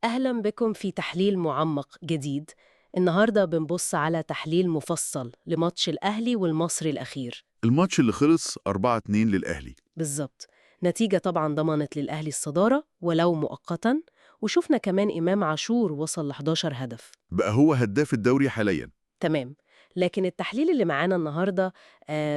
أهلا بكم في تحليل معمق جديد. النهاردة بنبص على تحليل مفصل لماتش الأهلي والمصري الأخير. الماتش اللي خلص 4-2 للأهلي. بالظبط، نتيجة طبعا ضمنت للأهلي الصدارة ولو مؤقتا، وشفنا كمان إمام عاشور وصل ل 11 هدف. بقى هو هداف الدوري حاليا. تمام، لكن التحليل اللي معانا النهاردة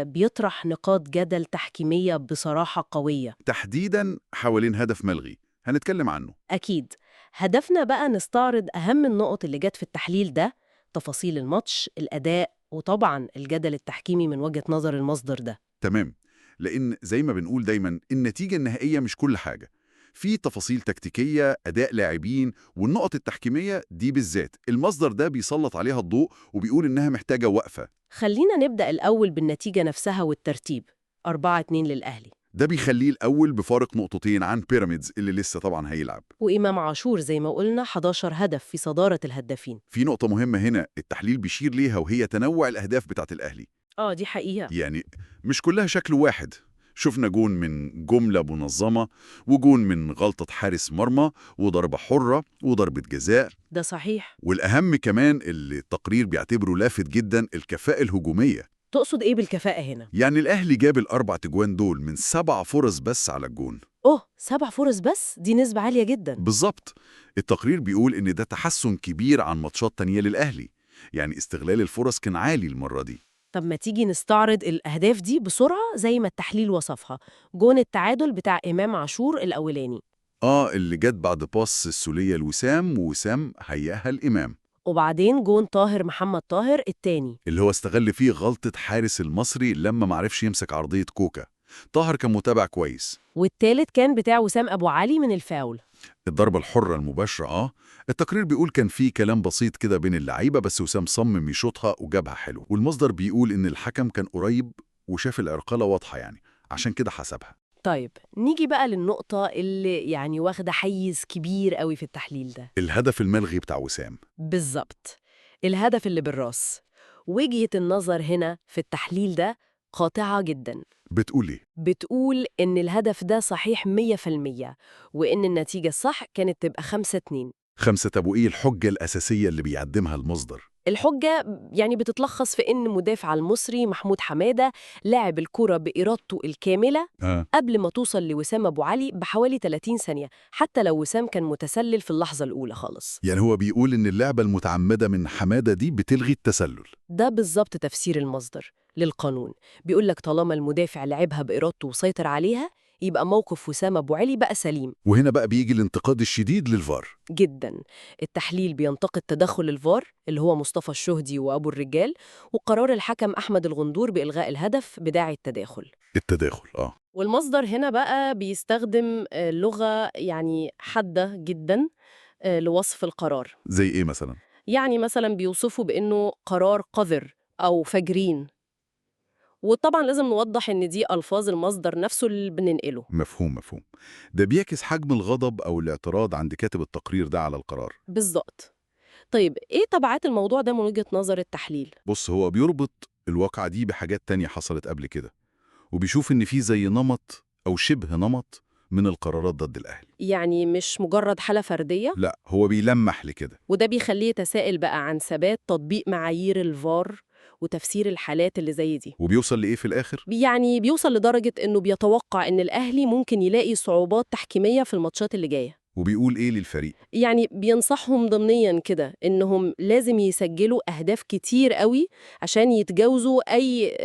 بيطرح نقاط جدل تحكيمية بصراحة قوية. تحديدا حوالين هدف ملغي هنتكلم عنه. أكيد، هدفنا بقى نستعرض أهم النقط اللي جت في التحليل ده، تفاصيل الماتش، الأداء، وطبعا الجدل التحكيمي من وجهة نظر المصدر ده. تمام، لأن زي ما بنقول دايما النتيجة النهائية مش كل حاجة. في تفاصيل تكتيكية، أداء لاعبين، والنقط التحكيمية دي بالذات المصدر ده بيسلط عليها الضوء وبيقول إنها محتاجة وقفة. خلينا نبدأ الأول بالنتيجة نفسها والترتيب. 4-2 للأهلي، ده بيخليه الأول بفارق نقطتين عن بيراميدز اللي لسه طبعا هيلعب. وإمام عاشور زي ما قلنا 11 هدف في صدارة الهدافين. في نقطة مهمة هنا التحليل بيشير ليها وهي تنوع الأهداف بتاعت الأهلي. دي حقيقة. يعني مش كلها شكل واحد. شفنا جون من جملة منظمة، وجون من غلطة حارس مرمى، وضربة حرة، وضربة جزاء. ده صحيح. والأهم كمان اللي التقرير بيعتبره لافت جدا الكفاءة الهجومية. تقصد إيه بالكفاءة هنا؟ يعني الأهلي جاب الأربع تجوان دول من 7 فرص بس على الجون. 7 فرص بس؟ دي نسبة عالية جدا. بالظبط. التقرير بيقول إن ده تحسن كبير عن ماتشات تانية للأهلي. يعني استغلال الفرص كان عالي المرة دي. طب ما تيجي نستعرض الأهداف دي بسرعة زي ما التحليل وصفها. جون التعادل بتاع إمام عاشور الأولاني، اللي جت بعد باص السولية لوسام، ووسام هياها الإمام. وبعدين جون طاهر محمد طاهر التاني. اللي هو استغل فيه غلطة حارس المصري لما معرفش يمسك عرضية كوكا. طاهر كان متابع كويس. والتالت كان بتاع وسام أبو علي من الفاول. الضربة الحرة المباشرة التقرير بيقول كان فيه كلام بسيط كده بين اللعيبة، بس وسام صمم يشوطها وجابها حلو، والمصدر بيقول إن الحكم كان قريب وشاف العرقلة واضحة يعني، عشان كده حسبها. طيب نيجي بقى للنقطة اللي واخدة حيز كبير قوي في التحليل ده. الهدف الملغي بتاع وسام. بالظبط، الهدف اللي بالراس. وجهة النظر هنا في التحليل ده قاطعة جدا. بتقول إيه؟ بتقول إن الهدف ده صحيح 100%، وإن النتيجة الصح كانت تبقى 5-2. 5؟ طب وإيه الحجة الأساسية اللي بيقدمها المصدر؟ الحجة بتتلخص في إن مدافع المصري محمود حمادة لعب الكرة بإرادته الكاملة قبل ما توصل لوسام أبو علي بحوالي 30 ثانية، حتى لو وسام كان متسلل في اللحظة الأولى خالص. يعني هو بيقول إن اللعبة المتعمدة من حمادة دي بتلغي التسلل. ده بالظبط تفسير المصدر للقانون. بيقولك طالما المدافع لعبها بإرادته وسيطر عليها، يبقى موقف وسام أبو علي بقى سليم. وهنا بقى بيجي الانتقاد الشديد للفار. جدا. التحليل بينتقد تدخل الفار اللي هو مصطفى الشهدي وأبو الرجال، وقرار الحكم أحمد الغندور بإلغاء الهدف بداعي التداخل. التداخل والمصدر هنا بقى بيستخدم لغة حادة جدا لوصف القرار. زي إيه مثلا؟ يعني مثلا بيوصفه بأنه قرار قذر أو فجرين. وطبعا لازم نوضح إن دي ألفاظ المصدر نفسه اللي بننقله. مفهوم مفهوم. ده بيعكس حجم الغضب أو الاعتراض عند كاتب التقرير ده على القرار. بالظبط. طيب إيه تبعات الموضوع ده من وجهة نظر التحليل؟ بص، هو بيربط الواقعة دي بحاجات تانية حصلت قبل كده، وبيشوف إن في زي نمط أو شبه نمط من القرارات ضد الأهلي. يعني مش مجرد حالة فردية؟ لا، هو بيلمح لكده. وده بيخليه يتساءل بقى عن ثبات تطبيق معايير الفار وتفسير الحالات اللي زي دي. وبيوصل لإيه في الآخر؟ بيوصل لدرجة إنه بيتوقع إن الأهلي ممكن يلاقي صعوبات تحكيمية في الماتشات اللي جاية. وبيقول إيه للفريق؟ بينصحهم ضمنيا كده إنهم لازم يسجلوا أهداف كتير قوي عشان يتجاوزوا أي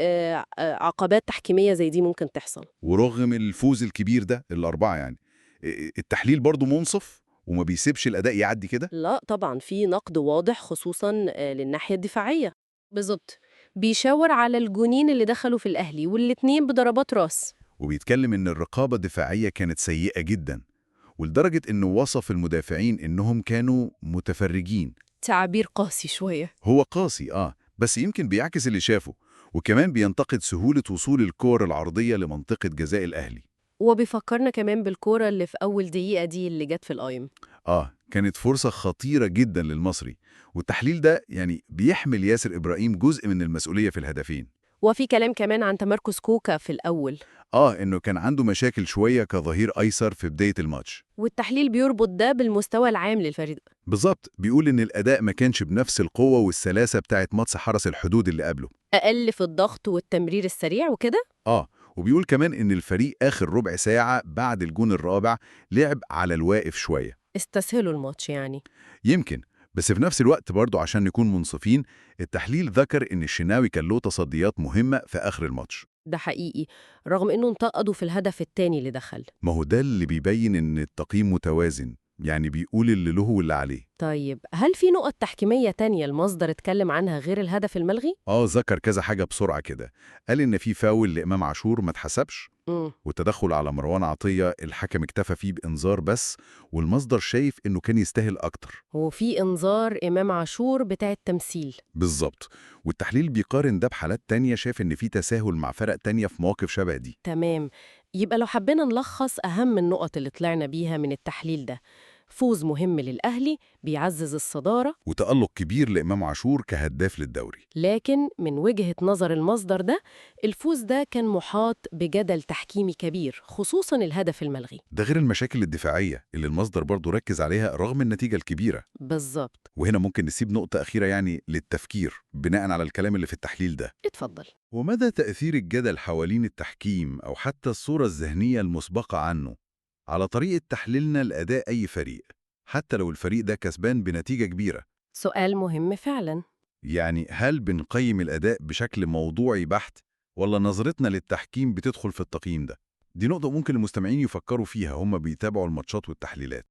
عقبات تحكيمية زي دي ممكن تحصل. ورغم الفوز الكبير ده الأربعة يعني، التحليل برضو منصف وما بيسيبش الأداء يعدي كده. لا طبعا، في نقد واضح خصوصا للناحية الدفاعية. بالظبط، بيشاور على الجونين اللي دخلوا في الأهلي والاتنين بضربات راس. وبيتكلم إن الرقابة الدفاعية كانت سيئة جداً، ولدرجة إنه وصف المدافعين إنهم كانوا متفرجين. تعبير قاسي شوية. هو قاسي بس يمكن بيعكس اللي شافه. وكمان بينتقد سهولة وصول الكور العرضية لمنطقة جزاء الأهلي. وبيفكرنا كمان بالكورة اللي في أول دقيقة دي اللي جت في القايم. كانت فرصة خطيرة جدا للمصري. والتحليل ده يعني بيحمل ياسر إبراهيم جزء من المسؤولية في الهدفين. وفي كلام كمان عن تمركز كوكا في الأول، إنه كان عنده مشاكل شوية كظهير أيسر في بداية الماتش. والتحليل بيربط ده بالمستوى العام للفريق. بالظبط، بيقول إن الأداء ما كانش بنفس القوة والسلاسة بتاعت ماتش حرس الحدود اللي قبله. أقل في الضغط والتمرير السريع وكده. وبيقول كمان إن الفريق آخر ربع ساعة بعد الجون الرابع لعب على الواقف شوية. استسهلوا الماتش يعني. يمكن، بس في نفس الوقت برضو عشان نكون منصفين، التحليل ذكر إن الشناوي كان له تصديات مهمة في آخر الماتش. ده حقيقي، رغم إنه انتقدوا في الهدف التاني اللي دخل. ما هو ده اللي بيبين إن التقييم متوازن، يعني بيقول اللي له واللي عليه. طيب هل في نقط تحكيمية تانية المصدر اتكلم عنها غير الهدف الملغي؟ ذكر كذا حاجة بسرعة كده. قال إن في فاول لإمام عاشور ما اتحسبش، امم والتدخل على مروان عطية الحكم اكتفى فيه بإنذار بس، والمصدر شايف إنه كان يستاهل أكتر. وفي إنذار إمام عاشور بتاع التمثيل. بالظبط، والتحليل بيقارن ده بحالات تانية، شاف إن في تساهل مع فرق تانية في مواقف شبه دي. تمام، يبقى لو حبينا نلخص أهم النقط اللي طلعنا بيها من التحليل ده: فوز مهم للأهلي بيعزز الصدارة، وتألق كبير لإمام عاشور كهداف للدوري. لكن من وجهة نظر المصدر ده الفوز ده كان محاط بجدل تحكيمي كبير، خصوصاً الهدف الملغي. ده غير المشاكل الدفاعية اللي المصدر برضو ركز عليها رغم النتيجة الكبيرة. بالظبط. وهنا ممكن نسيب نقطة أخيرة يعني للتفكير بناء على الكلام اللي في التحليل ده. اتفضل. ومدى تأثير الجدل حوالين التحكيم أو حتى الصورة الذهنية المسبقة عنه على طريقة تحليلنا لأداء أي فريق، حتى لو الفريق ده كسبان بنتيجة كبيرة؟ سؤال مهم فعلاً. يعني هل بنقيم الأداء بشكل موضوعي بحت، ولا نظرتنا للتحكيم بتدخل في التقييم ده؟ دي نقطة ممكن المستمعين يفكروا فيها هم بيتابعوا الماتشات والتحليلات.